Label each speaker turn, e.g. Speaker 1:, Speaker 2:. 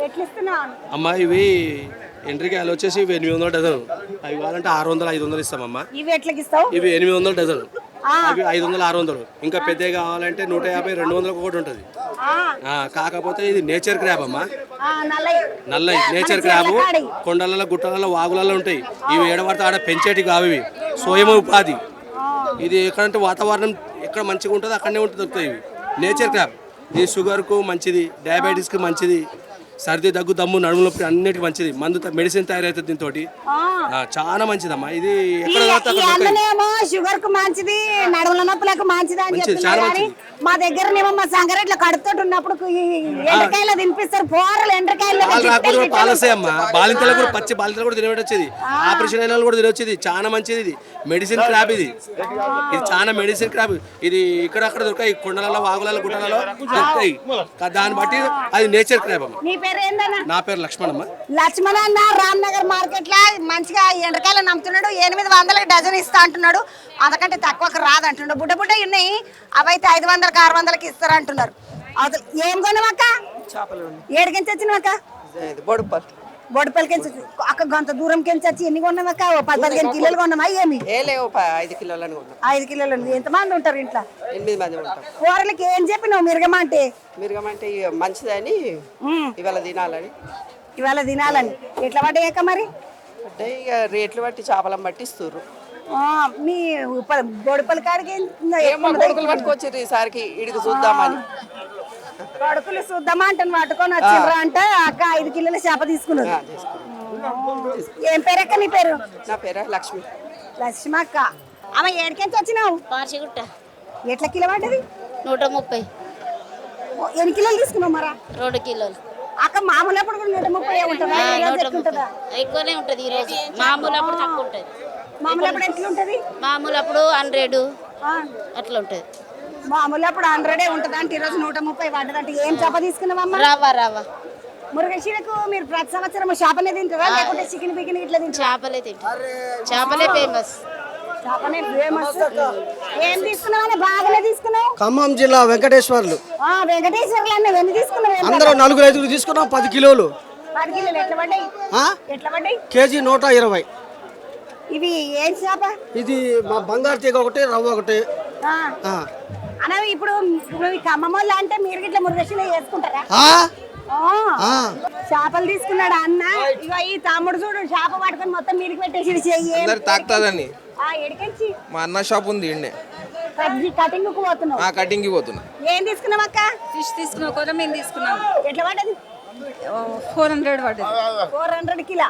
Speaker 1: ఎట్లా ఇస్తున్నావు
Speaker 2: అమ్మా ఇవి ఎండ్రికాయలు వచ్చేసి ఇవి 800 డజన్. అవి కావాలంటే 600 500 ఇస్తామమ్మా.
Speaker 1: ఇవి ఎట్లకి ఇస్తావు?
Speaker 2: ఇవి 800 డజన్, అవి 500 600. ఇంకా పెద్దవి కావాలంటే 150 200 ఒకటి ఉంటుంది. కాకపోతే ఇది నేచర్ క్రాబ్ అమ్మా, నల్లయి నేచర్ క్రాబ్. కొండలలో గుట్టలలో వాగులలో ఉంటాయి. ఇవి ఏడబడితే ఆడ పెంచేటి కావు. ఇవి స్వయం ఉపాధి. ఇది ఎక్కడంటే వాతావరణం ఎక్కడ మంచిగా ఉంటుందో అక్కడనే ఉంటుంది, దొరుకుతాయి. ఇవి నేచర్ క్రాబ్. ఇది షుగర్కు మంచిది, డయాబెటీస్కి మంచిది, సర్ది దగ్గు దమ్ము నడుము నొప్పి అన్నిటికి మంచిది. మందు మెడిసిన్ తయారవుతుంది దీంతో. చాలా మంచిదమ్మా ఇది.
Speaker 1: షుగర్ కు మంచిది, నడుముల నొప్పులకు మంచిది అని చెప్తున్నారు. మా దగ్గర మా సంగారెడ్ల కడుపుతో ఉన్నప్పుడు ఎండ్రకాయలు తినిపిస్తారు. పోరలు ఎండ్రకాయలు
Speaker 2: పాలసే అమ్మా. బాలింతలు కూడా పచ్చి బాలింతలు కూడా తినవచ్చేది. ఆపరేషన్ అయిన కూడా తినవచ్చేది. చాలా మంచిది. ఇది మెడిసిన్ క్రాబ్. ఇది చాలా మెడిసిన్ క్రాబ్. ఇది ఇక్కడ అక్కడ దొరకాయి. కొండలలో వాగులలో గుట్టలలో దొరుకుతాయి. దాన్ని బట్టి అది నేచర్ క్రాబ్ అమ్మా. నా పేరు లక్ష్మణమ్మ.
Speaker 1: లక్ష్మణ అన్న రామ్నగర్ మార్కెట్ లో మంచిగా ఎండ్రకాయలు నమ్ముతున్నాడు. 800 డజన్ ఇస్తా అంటున్నాడు. అంతకంటే తక్కువకి రాదంటున్నాడు. బుడ్డ బుడ్డ ఉన్నాయి. అవైతే 500 600కి ఇస్తారు అంటున్నారు. అసలు ఏం కొనవాక? ఏడుకించి వచ్చినవాక? బొడుపల్లికి అక్క గంత దూరం కించి వచ్చి ఎన్ని కొన్నావాక? 10-15 కిలోలు కొన్నామా? ఏమి
Speaker 3: 5 కిలోలు.
Speaker 1: 5 కిలోలు. ఎంతమంది ఉంటారు ఇంట్లో?
Speaker 3: 8 మంది ఉంటారు.
Speaker 1: కూరలకి ఏం చెప్పినావు? మిరగమంటే
Speaker 3: మంచిదని
Speaker 1: ఇవాళ తినాలని. ఎట్లా పడ్డాక మరి?
Speaker 3: అంటే ఇక రేట్లు బట్టి చేపలను బట్టి ఇస్తారు.
Speaker 1: మీ బొడుపల్లి కాడికి
Speaker 3: కొడుకులు పట్టుకొచ్చారు ఈసారికి. ఇడికి చూద్దామని
Speaker 1: కొడుకులు చూద్దామా అంటే పట్టుకొని వచ్చిండ్రా అంటే అక్క 5 కిలోల చేప తీసుకున్నారు. ఏం పేరక్క నీ పేరు?
Speaker 3: నా పేరు లక్ష్మి.
Speaker 1: లక్ష్మి అక్క. ఆమె ఏడికెంచి వచ్చినావు?
Speaker 4: పార్చిగుట్ట.
Speaker 1: ఎట్లా కిలో పడ్డది?
Speaker 4: 130.
Speaker 1: ఎన్ని కిలోలు తీసుకున్నావు మరా?
Speaker 4: 2 కిలోలు.
Speaker 1: అక్క మామూలు అప్పుడు కూడా 130 ఉంటుందా?
Speaker 4: ఎక్కువనే ఉంటది. ఈ రోజు మామూలు అప్పుడు తక్కువ ఉంటది.
Speaker 1: మామూలు అప్పుడు ఎట్లా ఉంటది?
Speaker 4: మామూలు అప్పుడు 100 అట్లా ఉంటది.
Speaker 1: మామూలు అప్పుడు 100 ఉంటది అంటే ఈ రోజు 130 పడ్డదంటే ఏం చేప తీసుకున్నావమ్మా?
Speaker 4: రవ్వ.
Speaker 1: మురుగశీలకు మీరు ప్రతి సంవత్సరం చేపనే తింటారా లేకుంటే చికెన్ బికెన్ ఇట్లా తింటారా?
Speaker 4: చేపలే తింటారు. చేపలే ఫేమస్.
Speaker 1: చేపనే ఫేమస్. ఏం తీసుకున్నావు? బాగానే తీసుకున్నావు.
Speaker 5: ఖమ్మం జిల్లా వెంకటేశ్వర్లు.
Speaker 1: వెంకటేశ్వర్లు అన్న ఎన్ని తీసుకున్నావు?
Speaker 5: అందరూ 4-5 తీసుకున్నాం. 10 కిలోలు.
Speaker 1: 10 కిలోలు ఎట్లా పడ్డాయి? ఎట్లా పడ్డాయి?
Speaker 5: కేజీ 120.
Speaker 1: ఇవి ఏం చేప?
Speaker 5: ఇది మా బంగారు తీగ ఒకటి, రవ్వ ఒకటి.
Speaker 1: అన్న ఇప్పుడు ఖమ్మం వాళ్ళు అంటే మీరు ఇట్లా మురుగశీల చేసుకుంటారా? చేపలు తీసుకున్నాడు అన్న. ఇక ఈ తమ్ముడు చూడు చేప పట్టుకొని మొత్తం మీరికి పెట్టేసి
Speaker 6: తాకుతాదని
Speaker 1: ఎడికెచ్చి
Speaker 6: మా అన్న షాప్ ఉంది.
Speaker 1: కటింగ్ పోతున్నావు?
Speaker 6: కటింగ్ పోతున్నా.
Speaker 1: ఏం తీసుకున్నావు అక్క?
Speaker 7: ఫిష్ తీసుకున్నావు కదా? మేము తీసుకున్నాం.
Speaker 1: ఎట్లా పడ్డది?
Speaker 7: 400 పడ్డది.
Speaker 1: 400 కిలో.